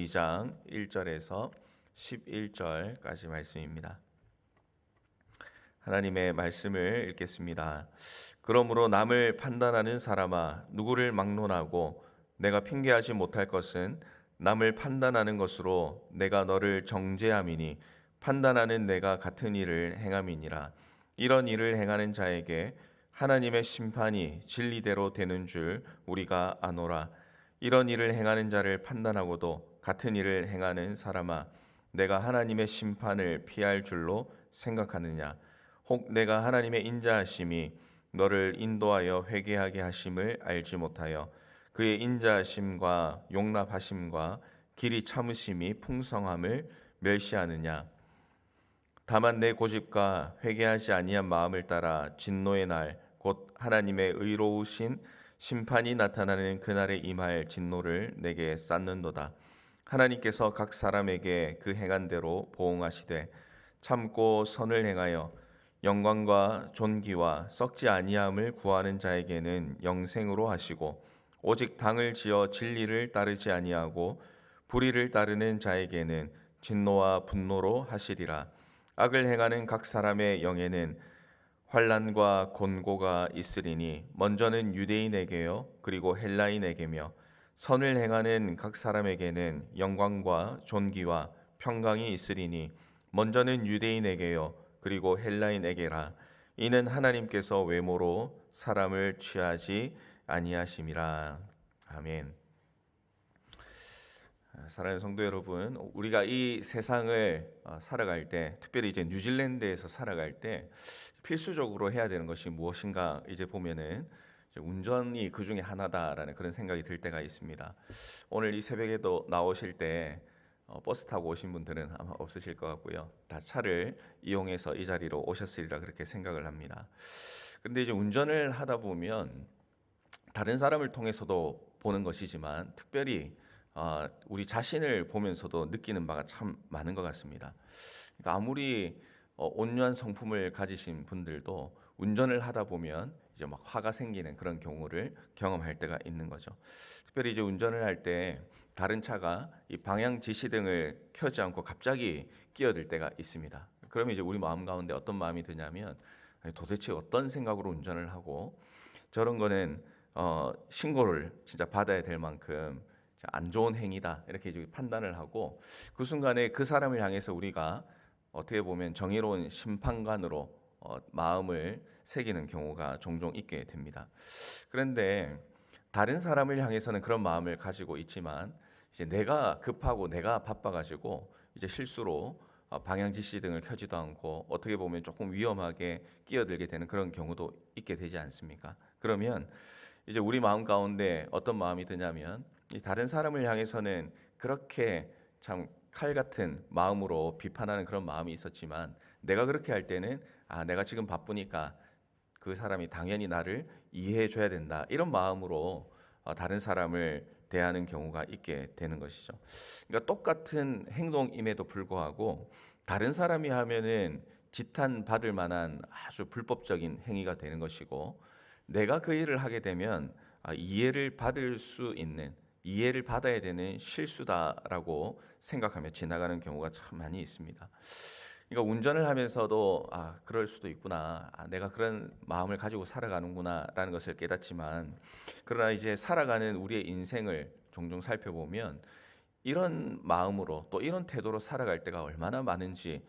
2장 1절에서 11절까지 말씀입니다. 하나님의 말씀을 읽겠습니다. 그러므로 남을 판단하는 사람아, 누구를 막론하고 내가 핑계하지 못할 것은 남을 판단하는 것으로 내가 너를 정죄함이니 판단하는 내가 같은 일을 행함이니라. 이런 일을 행하는 자에게 하나님의 심판이 진리대로 되는 줄 우리가 아노라. 이런 일을 행하는 자를 판단하고도 같은 일을 행하는 사람아, 내가 하나님의 심판을 피할 줄로 생각하느냐? 혹 내가 하나님의 인자하심이 너를 인도하여 회개하게 하심을 알지 못하여 그의 인자하심과 용납하심과 길이 참으심이 풍성함을 멸시하느냐? 다만 내 고집과 회개하지 아니한 마음을 따라 진노의 날 곧 하나님의 의로우신 심판이 나타나는 그날에 임할 진노를 내게 쌓는도다. 하나님께서 각 사람에게 그 행한 대로 보응하시되 참고 선을 행하여 영광과 존귀와 썩지 아니함을 구하는 자에게는 영생으로 하시고 오직 당을 지어 진리를 따르지 아니하고 불의를 따르는 자에게는 진노와 분노로 하시리라. 악을 행하는 각 사람의 영에는 환난과 곤고가 있으리니 먼저는 유대인에게요 그리고 헬라인에게며 선을 행하는 각 사람에게는 영광과 존귀와 평강이 있으리니 먼저는 유대인에게요 그리고 헬라인에게라. 이는 하나님께서 외모로 사람을 취하지 아니하심이라. 아멘. 사랑하는 성도 여러분, 우리가 이 세상을 살아갈 때, 특별히 이제 뉴질랜드에서 살아갈 때 필수적으로 해야 되는 것이 무엇인가 이제 보면은 이제 운전이 그 중에 하나다라는 그런 생각이 들 때가 있습니다. 오늘 이 새벽에도 나오실 때 버스 타고 오신 분들은 아마 없으실 것 같고요. 다 차를 이용해서 이 자리로 오셨으리라 그렇게 생각을 합니다. 근데 이제 운전을 하다 보면 다른 사람을 통해서도 보는 것이지만 특별히 우리 자신을 보면서도 느끼는 바가 참 많은 것 같습니다. 그러니까 아무리 온유한 성품을 가지신 분들도 운전을 하다 보면 이제 막 화가 생기는 그런 경우를 경험할 때가 있는 거죠. 특별히 이제 운전을 할 때 다른 차가 이 방향 지시등을 켜지 않고 갑자기 끼어들 때가 있습니다. 그러면 이제 우리 마음 가운데 어떤 마음이 드냐면 도대체 어떤 생각으로 운전을 하고 저런 거는 신고를 진짜 받아야 될 만큼 안 좋은 행위다 이렇게 이제 판단을 하고 그 순간에 그 사람을 향해서 우리가 어떻게 보면 정의로운 심판관으로 마음을 새기는 경우가 종종 있게 됩니다. 그런데 다른 사람을 향해서는 그런 마음을 가지고 있지만 이제 내가 급하고 내가 바빠가지고 이제 실수로 방향 지시등을 켜지도 않고 어떻게 보면 조금 위험하게 끼어들게 되는 그런 경우도 있게 되지 않습니까? 그러면 이제 우리 마음 가운데 어떤 마음이 드냐면 이 다른 사람을 향해서는 그렇게 참 칼 같은 마음으로 비판하는 그런 마음이 있었지만 내가 그렇게 할 때는 내가 지금 바쁘니까 그 사람이 당연히 나를 이해해 줘야 된다 이런 마음으로 다른 사람을 대하는 경우가 있게 되는 것이죠. 그러니까 똑같은 행동임에도 불구하고 다른 사람이 하면은 지탄 받을 만한 아주 불법적인 행위가 되는 것이고 내가 그 일을 하게 되면 이해를 받을 수 있는 이해를 받아야 되는 실수다라고 생각하며 지나가는 경우가 참 많이 있습니다. 그러니까 운전을 하면서도 그럴 수도 있구나, 내가 그런 마음을 가지고 살아가는구나라는 것을 깨닫지만 그러나 이제 살아가는 우리의 인생을 종종 살펴보면 이런 마음으로 또 이런 태도로 살아갈 때가 얼마나 많은지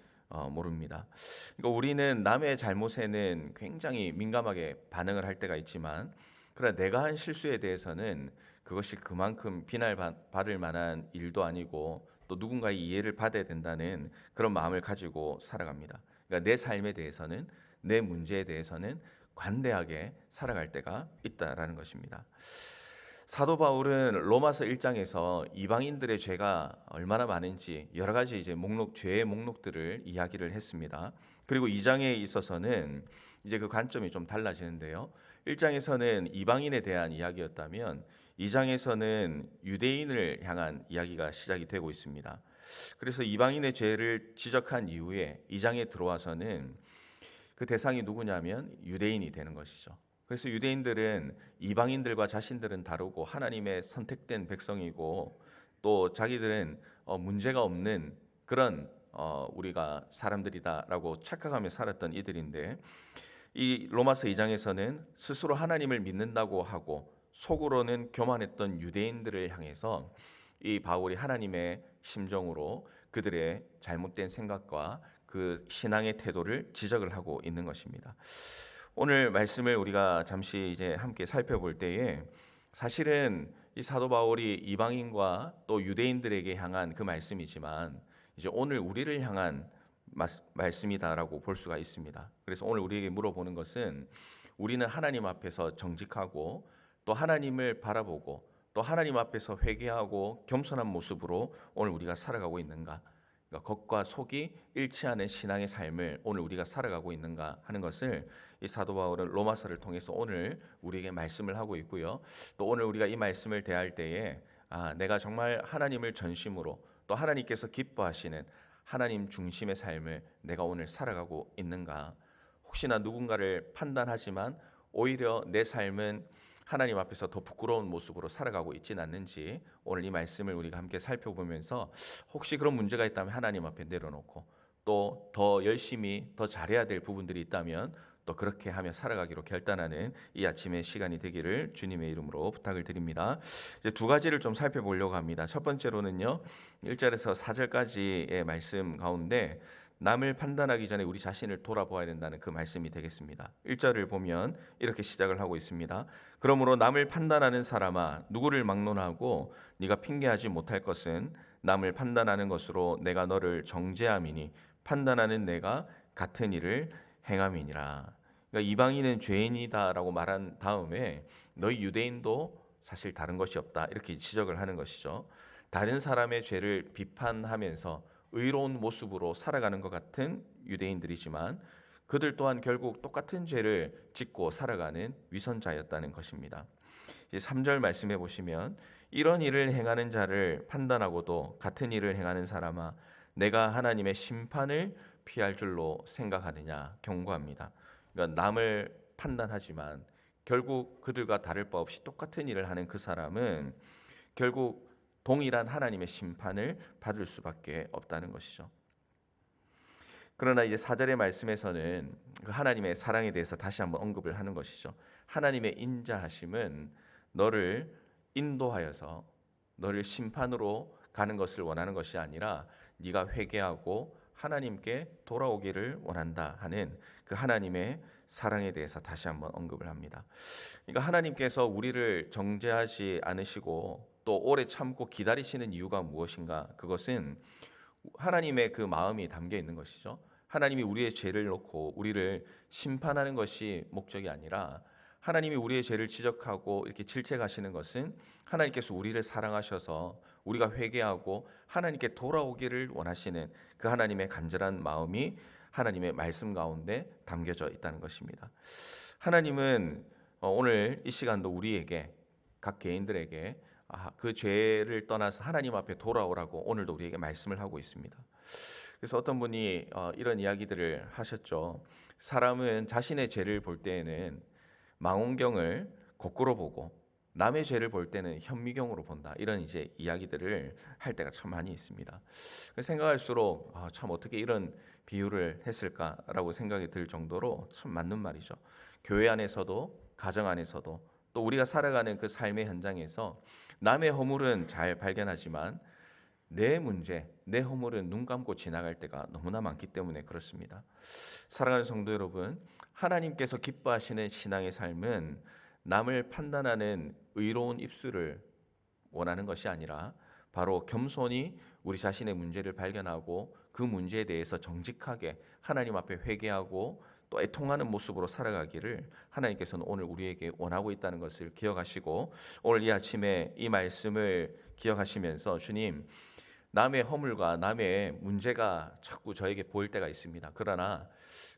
모릅니다. 그러니까 우리는 남의 잘못에는 굉장히 민감하게 반응을 할 때가 있지만 그러나 내가 한 실수에 대해서는 그것이 그만큼 비난받을 만한 일도 아니고 또 누군가의 이해를 받아야 된다는 그런 마음을 가지고 살아갑니다. 그러니까 내 삶에 대해서는 내 문제에 대해서는 관대하게 살아갈 때가 있다라는 것입니다. 사도 바울은 로마서 1장에서 이방인들의 죄가 얼마나 많은지 여러 가지 이제 죄의 목록들을 이야기를 했습니다. 그리고 2장에 있어서는 이제 그 관점이 좀 달라지는데요. 1장에서는 이방인에 대한 이야기였다면 2장에서는 유대인을 향한 이야기가 시작이 되고 있습니다. 그래서 이방인의 죄를 지적한 이후에 2장에 들어와서는 그 대상이 누구냐면 유대인이 되는 것이죠. 그래서 유대인들은 이방인들과 자신들은 다르고 하나님의 선택된 백성이고 또 자기들은 문제가 없는 그런 우리가 사람들이다라고 착각하며 살았던 이들인데, 이 로마서 2장에서는 스스로 하나님을 믿는다고 하고 속으로는 교만했던 유대인들을 향해서 이 바울이 하나님의 심정으로 그들의 잘못된 생각과 그 신앙의 태도를 지적을 하고 있는 것입니다. 오늘 말씀을 우리가 잠시 이제 함께 살펴볼 때에, 사실은 이 사도 바울이 이방인과 또 유대인들에게 향한 그 말씀이지만 이제 오늘 우리를 향한 말씀이다라고 볼 수가 있습니다. 그래서 오늘 우리에게 물어보는 것은, 우리는 하나님 앞에서 정직하고 또 하나님을 바라보고 또 하나님 앞에서 회개하고 겸손한 모습으로 오늘 우리가 살아가고 있는가? 그러니까 겉과 속이 일치하는 신앙의 삶을 오늘 우리가 살아가고 있는가 하는 것을 이 사도 바울은 로마서를 통해서 오늘 우리에게 말씀을 하고 있고요. 또 오늘 우리가 이 말씀을 대할 때에 내가 정말 하나님을 전심으로 또 하나님께서 기뻐하시는 하나님 중심의 삶을 내가 오늘 살아가고 있는가? 혹시나 누군가를 판단하지만 오히려 내 삶은 하나님 앞에서 더 부끄러운 모습으로 살아가고 있지는 않는지, 오늘 이 말씀을 우리가 함께 살펴보면서 혹시 그런 문제가 있다면 하나님 앞에 내려놓고 또 더 열심히 더 잘해야 될 부분들이 있다면 또 그렇게 하며 살아가기로 결단하는 이 아침의 시간이 되기를 주님의 이름으로 부탁을 드립니다. 이제 두 가지를 좀 살펴보려고 합니다. 첫 번째로는요, 1절에서 4절까지의 말씀 가운데 남을 판단하기 전에 우리 자신을 돌아보아야 된다는 그 말씀이 되겠습니다. 1절을 보면 이렇게 시작을 하고 있습니다. 그러므로 남을 판단하는 사람아, 누구를 막론하고 네가 핑계하지 못할 것은 남을 판단하는 것으로 내가 너를 정죄함이니 판단하는 내가 같은 일을 행함이니라. 그러니까 이방인은 죄인이다라고 말한 다음에 너희 유대인도 사실 다른 것이 없다, 이렇게 지적을 하는 것이죠. 다른 사람의 죄를 비판하면서 의로운 모습으로 살아가는 것 같은 유대인들이지만 그들 또한 결국 똑같은 죄를 짓고 살아가는 위선자였다는 것입니다. 3절 말씀해 보시면, 이런 일을 행하는 자를 판단하고도 같은 일을 행하는 사람아, 내가 하나님의 심판을 피할 줄로 생각하느냐 경고합니다. 그러니까 남을 판단하지만 결국 그들과 다를 바 없이 똑같은 일을 하는 그 사람은 결국 동일한 하나님의 심판을 받을 수밖에 없다는 것이죠. 그러나 이제 4절의 말씀에서는 그 하나님의 사랑에 대해서 다시 한번 언급을 하는 것이죠. 하나님의 인자하심은 너를 인도하여서 너를 심판으로 가는 것을 원하는 것이 아니라 네가 회개하고 하나님께 돌아오기를 원한다 하는 그 하나님의 사랑에 대해서 다시 한번 언급을 합니다. 그러니까 하나님께서 우리를 정죄하지 않으시고 또 오래 참고 기다리시는 이유가 무엇인가? 그것은 하나님의 그 마음이 담겨 있는 것이죠. 하나님이 우리의 죄를 놓고 우리를 심판하는 것이 목적이 아니라, 하나님이 우리의 죄를 지적하고 이렇게 질책하시는 것은 하나님께서 우리를 사랑하셔서 우리가 회개하고 하나님께 돌아오기를 원하시는 그 하나님의 간절한 마음이 하나님의 말씀 가운데 담겨져 있다는 것입니다. 하나님은 오늘 이 시간도 우리에게, 각 개인들에게 그 죄를 떠나서 하나님 앞에 돌아오라고 오늘도 우리에게 말씀을 하고 있습니다. 그래서 어떤 분이 이런 이야기들을 하셨죠. 사람은 자신의 죄를 볼 때에는 망원경을 거꾸로 보고 남의 죄를 볼 때는 현미경으로 본다, 이런 이제 이야기들을 할 때가 참 많이 있습니다. 생각할수록 참 어떻게 이런 비유를 했을까라고 생각이 들 정도로 참 맞는 말이죠. 교회 안에서도 가정 안에서도 또 우리가 살아가는 그 삶의 현장에서 남의 허물은 잘 발견하지만 내 문제, 내 허물은 눈 감고 지나갈 때가 너무나 많기 때문에 그렇습니다. 사랑하는 성도 여러분, 하나님께서 기뻐하시는 신앙의 삶은 남을 판단하는 의로운 입술을 원하는 것이 아니라 바로 겸손히 우리 자신의 문제를 발견하고 그 문제에 대해서 정직하게 하나님 앞에 회개하고 또 애통하는 모습으로 살아가기를 하나님께서는 오늘 우리에게 원하고 있다는 것을 기억하시고, 오늘 이 아침에 이 말씀을 기억하시면서 주님, 남의 허물과 남의 문제가 자꾸 저에게 보일 때가 있습니다. 그러나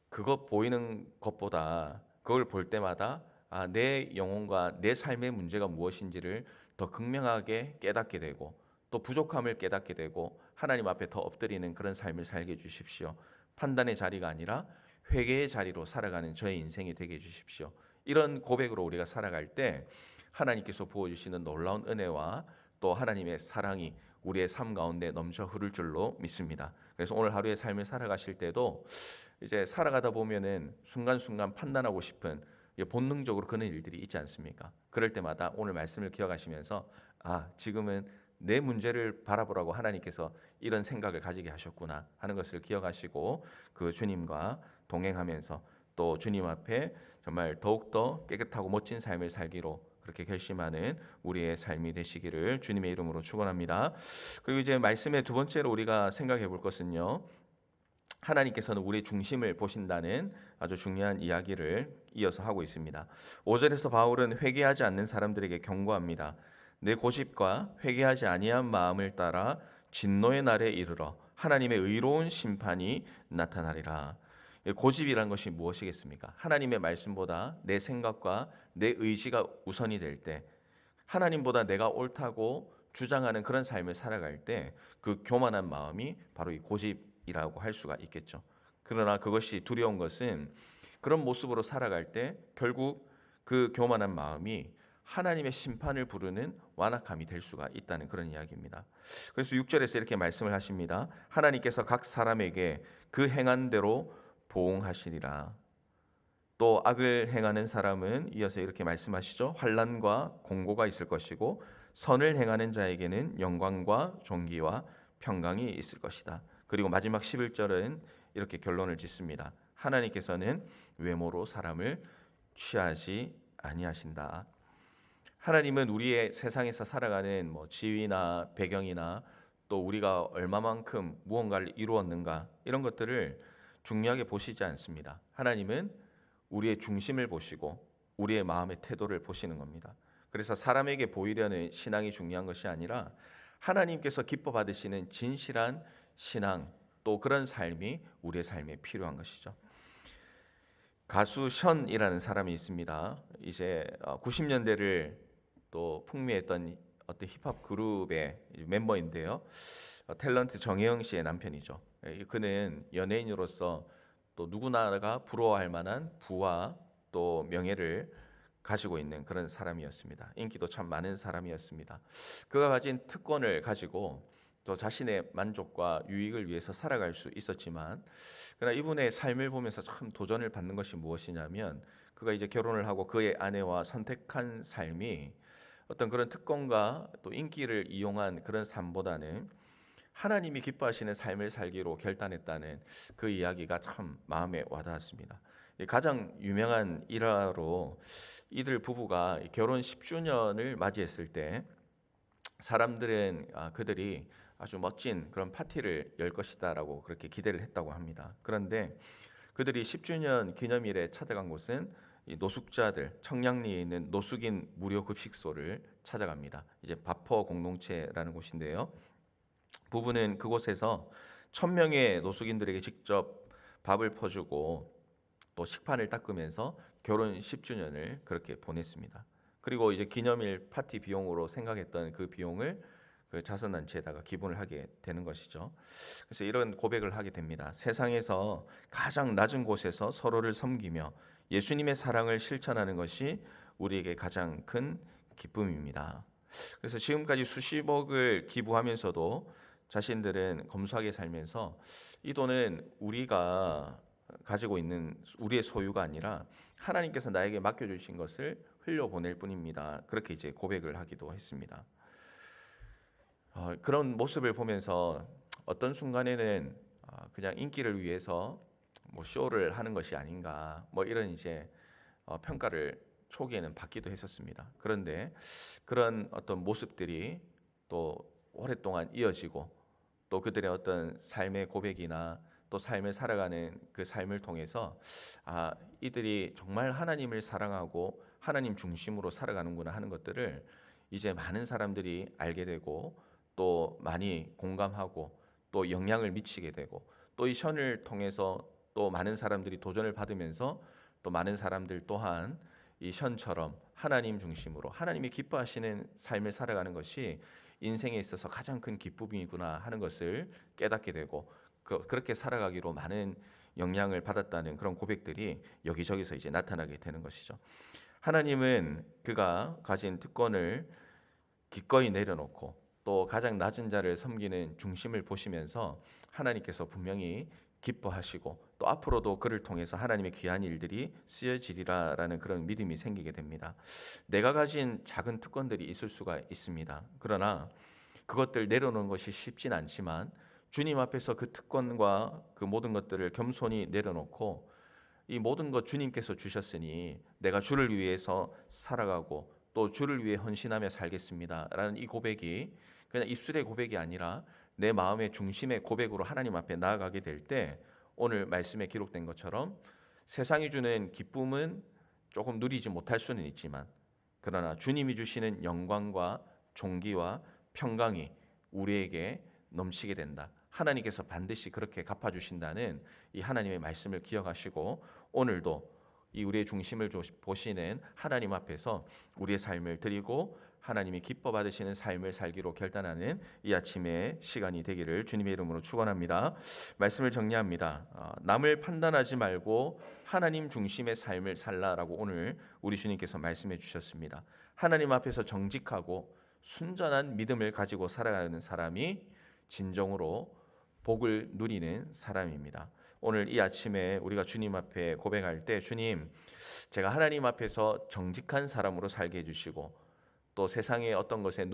그것 보이는 것보다 그걸 볼 때마다 내 영혼과 내 삶의 문제가 무엇인지를 더 극명하게 깨닫게 되고 또 부족함을 깨닫게 되고 하나님 앞에 더 엎드리는 그런 삶을 살게 해주십시오. 판단의 자리가 아니라 회개의 자리로 살아가는 저의 인생이 되게 해주십시오. 이런 고백으로 우리가 살아갈 때 하나님께서 부어주시는 놀라운 은혜와 또 하나님의 사랑이 우리의 삶 가운데 넘쳐 흐를 줄로 믿습니다. 그래서 오늘 하루의 삶을 살아가실 때도 이제 살아가다 보면은 순간순간 판단하고 싶은 본능적으로 그런 일들이 있지 않습니까? 그럴 때마다 오늘 말씀을 기억하시면서 지금은 내 문제를 바라보라고 하나님께서 이런 생각을 가지게 하셨구나 하는 것을 기억하시고 그 주님과 동행하면서 또 주님 앞에 정말 더욱더 깨끗하고 멋진 삶을 살기로 그렇게 결심하는 우리의 삶이 되시기를 주님의 이름으로 축원합니다. 그리고 이제 말씀의 두 번째로 우리가 생각해 볼 것은요. 하나님께서는 우리의 중심을 보신다는 아주 중요한 이야기를 이어서 하고 있습니다. 5절에서 바울은 회개하지 않는 사람들에게 경고합니다. 내 고집과 회개하지 아니한 마음을 따라 진노의 날에 이르러 하나님의 의로운 심판이 나타나리라. 고집이란 것이 무엇이겠습니까? 하나님의 말씀보다 내 생각과 내 의지가 우선이 될 때, 하나님보다 내가 옳다고 주장하는 그런 삶을 살아갈 때 그 교만한 마음이 바로 이 고집이라고 할 수가 있겠죠. 그러나 그것이 두려운 것은 그런 모습으로 살아갈 때 결국 그 교만한 마음이 하나님의 심판을 부르는 완악함이 될 수가 있다는 그런 이야기입니다. 그래서 6절에서 이렇게 말씀을 하십니다. 하나님께서 각 사람에게 그 행한 대로 보응하시리라. 또 악을 행하는 사람은 이어서 이렇게 말씀하시죠. 환난과 공고가 있을 것이고 선을 행하는 자에게는 영광과 존귀와 평강이 있을 것이다. 그리고 마지막 11절은 이렇게 결론을 짓습니다. 하나님께서는 외모로 사람을 취하지 아니하신다. 하나님은 우리의 세상에서 살아가는 지위나 배경이나 또 우리가 얼마만큼 무언가를 이루었는가 이런 것들을 중요하게 보시지 않습니다. 하나님은 우리의 중심을 보시고 우리의 마음의 태도를 보시는 겁니다. 그래서 사람에게 보이려는 신앙이 중요한 것이 아니라 하나님께서 기뻐 받으시는 진실한 신앙 또 그런 삶이 우리의 삶에 필요한 것이죠. 가수 션이라는 사람이 있습니다. 이제 90년대를 또 풍미했던 어떤 힙합 그룹의 멤버인데요. 탤런트 정혜영 씨의 남편이죠. 그는 연예인으로서 또 누구나가 부러워할 만한 부와 또 명예를 가지고 있는 그런 사람이었습니다. 인기도 참 많은 사람이었습니다. 그가 가진 특권을 가지고 또 자신의 만족과 유익을 위해서 살아갈 수 있었지만 그러나 이분의 삶을 보면서 참 도전을 받는 것이 무엇이냐면 그가 이제 결혼을 하고 그의 아내와 선택한 삶이 어떤 그런 특권과 또 인기를 이용한 그런 삶보다는 하나님이 기뻐하시는 삶을 살기로 결단했다는 그 이야기가 참 마음에 와닿았습니다. 가장 유명한 일화로 이들 부부가 결혼 10주년을 맞이했을 때 사람들은 그들이 아주 멋진 그런 파티를 열 것이다라고 그렇게 기대를 했다고 합니다. 그런데 그들이 10주년 기념일에 찾아간 곳은 이 노숙자들, 청량리에 있는 노숙인 무료 급식소를 찾아갑니다. 이제 바퍼 공동체라는 곳인데요. 부부는 그곳에서 1000명의 노숙인들에게 직접 밥을 퍼주고 또 식판을 닦으면서 결혼 10주년을 그렇게 보냈습니다. 그리고 이제 기념일 파티 비용으로 생각했던 그 비용을 그 자선단체에다가 기부를 하게 되는 것이죠. 그래서 이런 고백을 하게 됩니다. 세상에서 가장 낮은 곳에서 서로를 섬기며 예수님의 사랑을 실천하는 것이 우리에게 가장 큰 기쁨입니다. 그래서 지금까지 수십억을 기부하면서도 자신들은 검소하게 살면서 이 돈은 우리가 가지고 있는 우리의 소유가 아니라 하나님께서 나에게 맡겨주신 것을 흘려보낼 뿐입니다. 그렇게 이제 고백을 하기도 했습니다. 그런 모습을 보면서 어떤 순간에는 그냥 인기를 위해서 쇼를 하는 것이 아닌가 이런 이제 평가를 초기에는 받기도 했었습니다. 그런데 그런 어떤 모습들이 또 오랫동안 이어지고 또 그들의 어떤 삶의 고백이나 또 삶을 살아가는 그 삶을 통해서 이들이 정말 하나님을 사랑하고 하나님 중심으로 살아가는구나 하는 것들을 이제 많은 사람들이 알게 되고 또 많이 공감하고 또 영향을 미치게 되고 또 이 션을 통해서 또 많은 사람들이 도전을 받으면서 또 많은 사람들 또한 이 션처럼 하나님 중심으로 하나님이 기뻐하시는 삶을 살아가는 것이 인생에 있어서 가장 큰 기쁨이구나 하는 것을 깨닫게 되고 그렇게 살아가기로 많은 영향을 받았다는 그런 고백들이 여기저기서 이제 나타나게 되는 것이죠. 하나님은 그가 가진 특권을 기꺼이 내려놓고 또 가장 낮은 자를 섬기는 중심을 보시면서 하나님께서 분명히 기뻐하시고 또 앞으로도 그를 통해서 하나님의 귀한 일들이 쓰여지리라라는 그런 믿음이 생기게 됩니다. 내가 가진 작은 특권들이 있을 수가 있습니다. 그러나 그것들 내려놓는 것이 쉽진 않지만 주님 앞에서 그 특권과 그 모든 것들을 겸손히 내려놓고 이 모든 것 주님께서 주셨으니 내가 주를 위해서 살아가고 또 주를 위해 헌신하며 살겠습니다라는 이 고백이 그냥 입술의 고백이 아니라 내 마음의 중심의 고백으로 하나님 앞에 나아가게 될 때 오늘 말씀에 기록된 것처럼 세상이 주는 기쁨은 조금 누리지 못할 수는 있지만 그러나 주님이 주시는 영광과 존귀와 평강이 우리에게 넘치게 된다. 하나님께서 반드시 그렇게 갚아주신다는 이 하나님의 말씀을 기억하시고 오늘도 이 우리의 중심을 보시는 하나님 앞에서 우리의 삶을 드리고 하나님이 기뻐 받으시는 삶을 살기로 결단하는 이 아침의 시간이 되기를 주님의 이름으로 축원합니다. 말씀을 정리합니다. 남을 판단하지 말고 하나님 중심의 삶을 살라라고 오늘 우리 주님께서 말씀해 주셨습니다. 하나님 앞에서 정직하고 순전한 믿음을 가지고 살아가는 사람이 진정으로 복을 누리는 사람입니다. 오늘 이 아침에 우리가 주님 앞에 고백할 때 주님, 제가 하나님 앞에서 정직한 사람으로 살게 해주시고 또 세상의 어떤 것에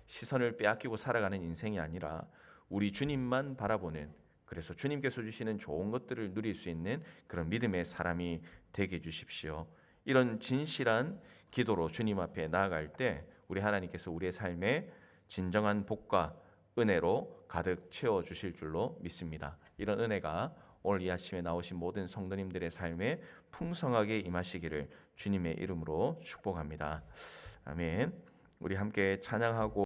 시선을 빼앗기고 살아가는 인생이 아니라 우리 주님만 바라보는 그래서 주님께서 주시는 좋은 것들을 누릴 수 있는 그런 믿음의 사람이 되게 해주십시오. 이런 진실한 기도로 주님 앞에 나아갈 때 우리 하나님께서 우리의 삶에 진정한 복과 은혜로 가득 채워주실 줄로 믿습니다. 이런 은혜가 오늘 이 아침에 나오신 모든 성도님들의 삶에 풍성하게 임하시기를 주님의 이름으로 축복합니다. 아멘. 우리 함께 찬양하고